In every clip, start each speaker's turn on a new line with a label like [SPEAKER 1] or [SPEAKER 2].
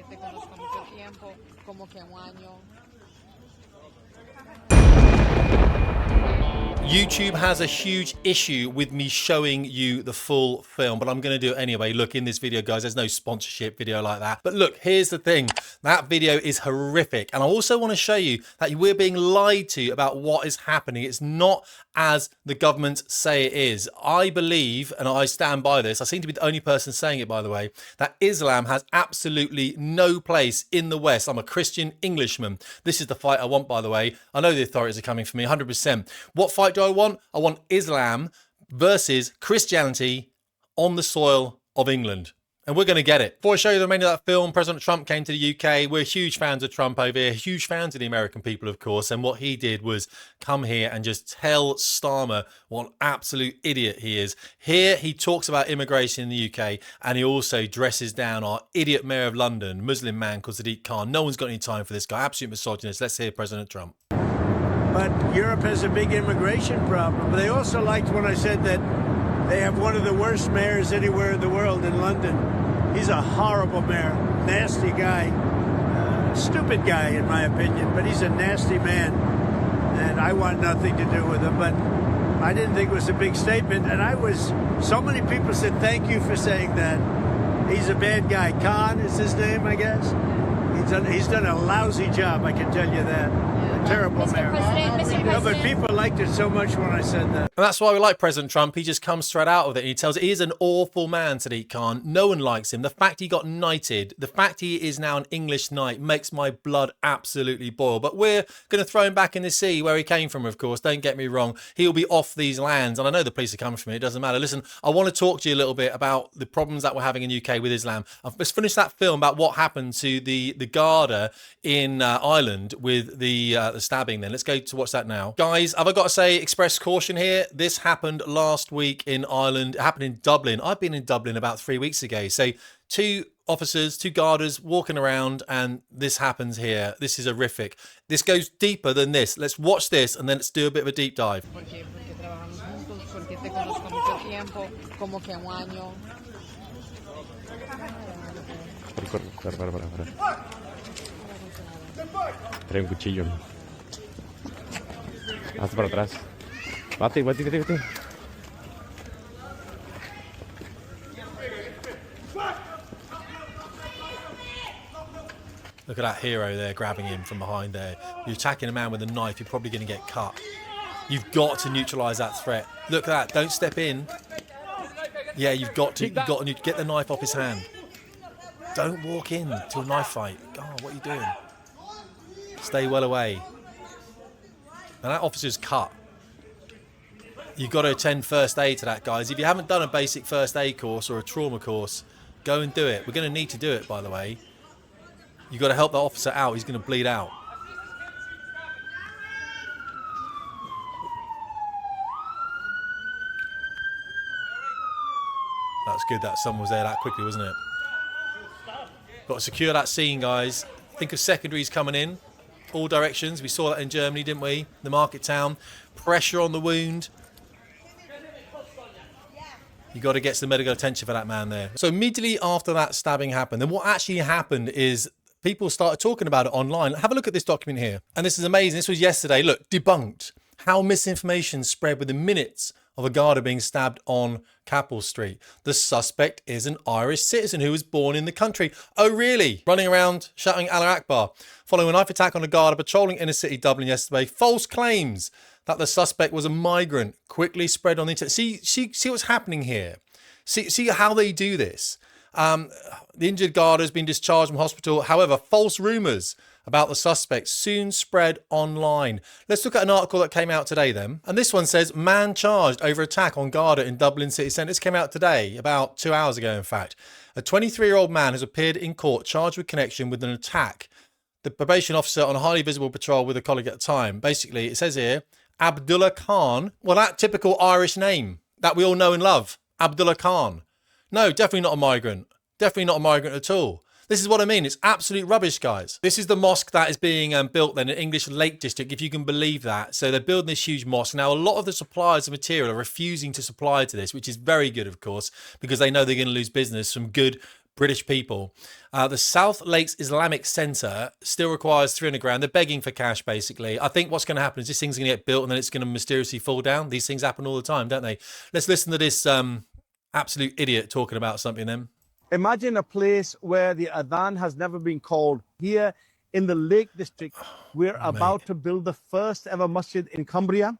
[SPEAKER 1] te conozco mucho tiempo, como que un año.
[SPEAKER 2] YouTube has a huge issue with me showing you the full film, but I'm going to do it anyway. Look, in this video, guys, there's no sponsorship video like that. But look, here's the thing. That video is horrific. And I also want to show you that we're being lied to about what is happening. It's not as the government say it is. I believe, and I stand by this, I seem to be the only person saying it, by the way, that Islam has absolutely no place in the West. I'm a Christian Englishman. This is the fight I want, by the way. I know the authorities are coming for me, 100%. What fight do I want? I want Islam versus Christianity on the soil of England. And we're going to get it. Before I show you the remainder of that film, President Trump came to the UK. We're huge fans of Trump over here, huge fans of the American people, of course. And what he did was come here and just tell Starmer what an absolute idiot he is. Here, he talks about immigration in the UK, and he also dresses down our idiot mayor of London, Muslim man called Sadiq Khan. No one's got any time for this guy. Absolute misogynist. Let's hear President Trump.
[SPEAKER 3] But Europe has a big immigration problem. They also liked when I said that they have one of the worst mayors anywhere in the world in London. He's a horrible mayor, nasty guy, stupid guy in my opinion, but he's a nasty man, and I want nothing to do with him. But I didn't think it was a big statement, and so many people said thank you for saying that. He's a bad guy. Khan is his name, I guess. He's done a lousy job, I can tell you that. Terrible mayor. No, but people liked it so much when I said that.
[SPEAKER 2] And that's why we like President Trump. He just comes straight out of it. He tells he is an awful man, Sadiq Khan. No one likes him. The fact he got knighted, the fact he is now an English knight makes my blood absolutely boil. But we're going to throw him back in the sea where he came from, of course. Don't get me wrong. He'll be off these lands. And I know the police are coming for me. It doesn't matter. Listen, I want to talk to you a little bit about the problems that we're having in the UK with Islam. Let's finish that film about what happened to the Garda in Ireland with the stabbing then. Let's go to watch that now. Guys, have I got to say, express caution here. This happened last week in Ireland. It happened in Dublin. I've been in Dublin about 3 weeks ago. So two officers, two Gardas walking around, and this happens here. This is horrific. This goes deeper than this. Let's watch this and then let's do a bit of a deep dive.
[SPEAKER 1] Porque trabajamos juntos, porque te conozco mucho tiempo, como que un año.
[SPEAKER 4] Trae un cuchillo. Hazte para atrás. Bate.
[SPEAKER 2] Look at that hero there grabbing him from behind there. You're attacking a man with a knife, you're probably going to get cut. You've got to neutralise that threat. Look at that, don't step in. Yeah, you've got to get the knife off his hand. Don't walk in to a knife fight. God, what are you doing? Stay well away. And that officer's cut. You've got to attend first aid to that, guys. If you haven't done a basic first aid course or a trauma course, go and do it. We're going to need to do it, by the way. You've got to help that officer out. He's going to bleed out. That's good that someone was there that quickly, wasn't it? Got to secure that scene, guys. Think of secondaries coming in. All directions. We saw that in Germany, didn't we? The market town. Pressure on the wound. You got to get some medical attention for that man there. So immediately after that stabbing happened, then what actually happened is people started talking about it online. Have a look at this document here. And this is amazing. This was yesterday. Look, debunked. How misinformation spread within minutes of a Garda being stabbed on Capel Street. The suspect is an Irish citizen who was born in the country. Oh, really? Running around shouting Allah Akbar. Following a knife attack on a Garda patrolling inner city Dublin yesterday, false claims that the suspect was a migrant quickly spread on the internet. See what's happening here. See how they do this. The injured Garda has been discharged from hospital. However, false rumours about the suspect soon spread online. Let's look at an article that came out today then. And this one says, man charged over attack on Garda in Dublin city centre. This came out today, about 2 hours ago in fact. A 23-year-old man has appeared in court charged with connection with an attack. The probation officer on a highly visible patrol with a colleague at the time. Basically, it says here, Abdullah Khan. Well, that typical Irish name that we all know and love. Abdullah Khan. No, definitely not a migrant. Definitely not a migrant at all. This is what I mean. It's absolute rubbish, guys. This is the mosque that is being built then in English Lake District, if you can believe that. So they're building this huge mosque. Now, a lot of the suppliers of material are refusing to supply to this, which is very good, of course, because they know they're going to lose business from good British people. The South Lakes Islamic Centre still requires 300 grand. They're begging for cash, basically. I think what's going to happen is this thing's going to get built and then it's going to mysteriously fall down. These things happen all the time, don't they? Let's listen to this absolute idiot talking about something then.
[SPEAKER 5] Imagine a place where the adhan has never been called. Here in the Lake District, we're about to build the first ever masjid in Cumbria.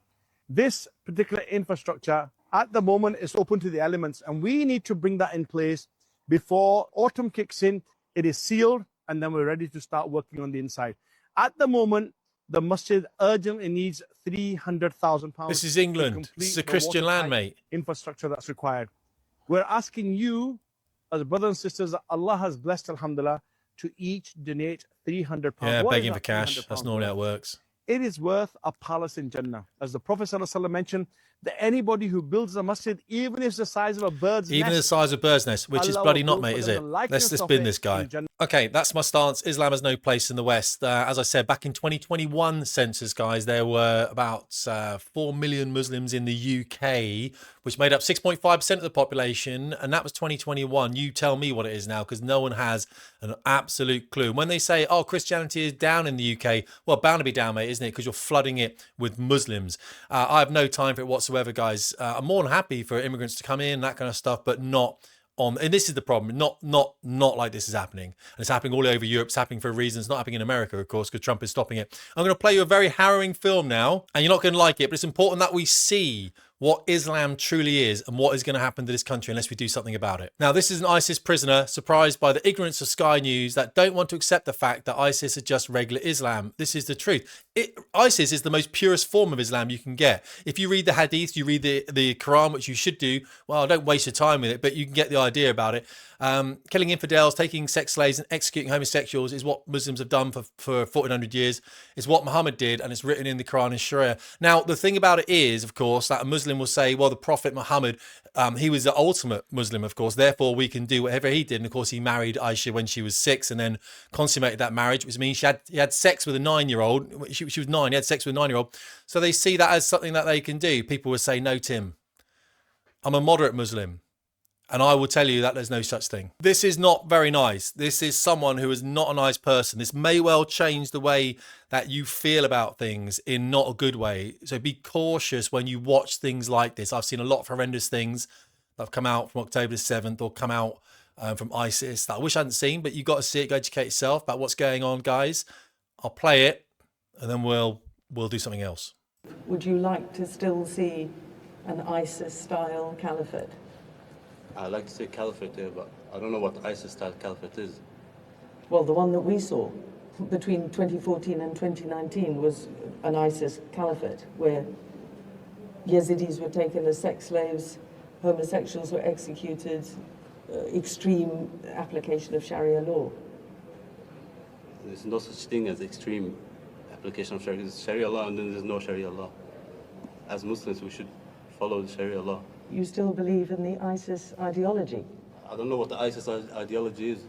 [SPEAKER 5] This particular infrastructure at the moment is open to the elements, and we need to bring that in place before autumn kicks in. It is sealed, and then we're ready to start working on the inside. At the moment, the masjid urgently needs £300,000.
[SPEAKER 2] This is England. This is a Christian land, mate.
[SPEAKER 5] Infrastructure that's required. We're asking you, as brothers and sisters, Allah has blessed, alhamdulillah, to each donate £300.
[SPEAKER 2] Yeah, begging for cash. That's normally how it works.
[SPEAKER 5] It is worth a palace in Jannah. As the Prophet ﷺ mentioned, that anybody who builds a masjid, even if it's the size of a bird's nest,
[SPEAKER 2] even the size of a bird's nest, which is bloody not, mate, is it? Let's spin this guy. Okay, that's my stance. Islam has no place in the West. As I said, back in 2021 census, guys, there were about 4 million Muslims in the UK, which made up 6.5% of the population, and that was 2021. You tell me what it is now, because no one has an absolute clue. And when they say, oh, Christianity is down in the UK, well, bound to be down, mate, isn't it? Because you're flooding it with Muslims. I have no time for it whatsoever, guys. I'm more than happy for immigrants to come in, that kind of stuff, but not on, and this is the problem, not like this is happening. And it's happening all over Europe. It's happening for a reason. It's not happening in America, of course, because Trump is stopping it. I'm going to play you a very harrowing film now, and you're not going to like it, but it's important that we see what Islam truly is and what is going to happen to this country unless we do something about it. Now, this is an ISIS prisoner surprised by the ignorance of Sky News that don't want to accept the fact that ISIS is just regular Islam. This is the truth. ISIS is the most purest form of Islam you can get. If you read the Hadith, you read the Quran, which you should do. Well, don't waste your time with it, but you can get the idea about it. Killing infidels, taking sex slaves and executing homosexuals is what Muslims have done for 1400 years. It's what Muhammad did, and it's written in the Quran and Sharia. Now, the thing about it is, of course, that a Muslim will say, well, the Prophet Muhammad, he was the ultimate Muslim, of course, therefore we can do whatever he did. And of course, he married Aisha when she was 6 and then consummated that marriage, which means he had sex with a 9-year-old. She was 9, he had sex with a 9-year-old. So they see that as something that they can do. People would say, no, Tim, I'm a moderate Muslim. And I will tell you that there's no such thing. This is not very nice. This is someone who is not a nice person. This may well change the way that you feel about things in not a good way. So be cautious when you watch things like this. I've seen a lot of horrendous things that have come out from October the 7th or come out from ISIS that I wish I hadn't seen, but you've got to see it, go educate yourself about what's going on, guys. I'll play it and then we'll do something else.
[SPEAKER 6] Would you like to still see an ISIS-style caliphate?
[SPEAKER 7] I'd like to say caliphate there, but I don't know what ISIS-style caliphate is.
[SPEAKER 6] Well, the one that we saw between 2014 and 2019 was an ISIS caliphate, where Yazidis were taken as sex slaves, homosexuals were executed, extreme application of Sharia law.
[SPEAKER 7] There's no such thing as extreme application of Sharia. There's Sharia law and then there's no Sharia law. As Muslims, we should follow the Sharia law.
[SPEAKER 6] You still believe in the ISIS ideology?
[SPEAKER 7] I don't know what the ISIS ideology is.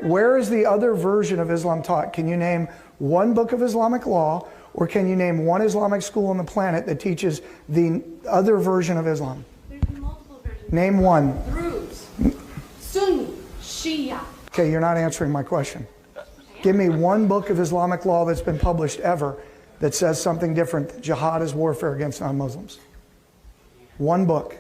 [SPEAKER 8] Where is the other version of Islam taught? Can you name one book of Islamic law, or can you name one Islamic school on the planet that teaches the other version of Islam?
[SPEAKER 9] There's multiple versions.
[SPEAKER 8] Name one.
[SPEAKER 9] Druze, Sunni, Shia.
[SPEAKER 8] Okay, you're not answering my question. Give me one book of Islamic law that's been published ever that says something different. Jihad is warfare against non-Muslims. One book.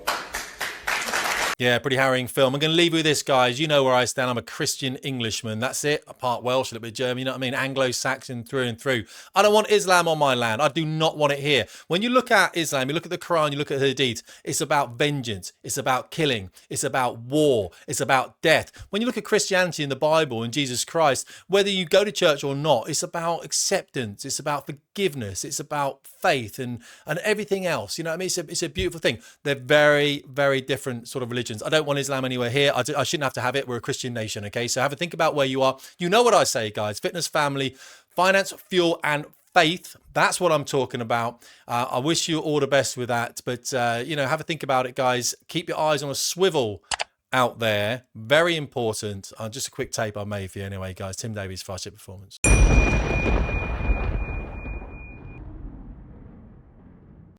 [SPEAKER 2] Yeah, pretty harrowing film. I'm going to leave you with this, guys. You know where I stand. I'm a Christian Englishman. That's it. A part Welsh, a little bit German. You know what I mean? Anglo-Saxon through and through. I don't want Islam on my land. I do not want it here. When you look at Islam, you look at the Quran, you look at the Hadith, it's about vengeance. It's about killing. It's about war. It's about death. When you look at Christianity in the Bible and Jesus Christ, whether you go to church or not, it's about acceptance. It's about forgiveness. It's about faith and everything else. You know what I mean? It's a beautiful thing. They're very, very different sort of religions. I don't want Islam anywhere here. I shouldn't have to have it. We're a Christian nation, okay? So have a think about where you are. You know what I say, guys. Fitness, family, finance, fuel, and faith. That's what I'm talking about. I wish you all the best with that. But, you know, have a think about it, guys. Keep your eyes on a swivel out there. Very important. Just a quick tape I made for you anyway, guys. Tim Davies, Fast Chip Performance.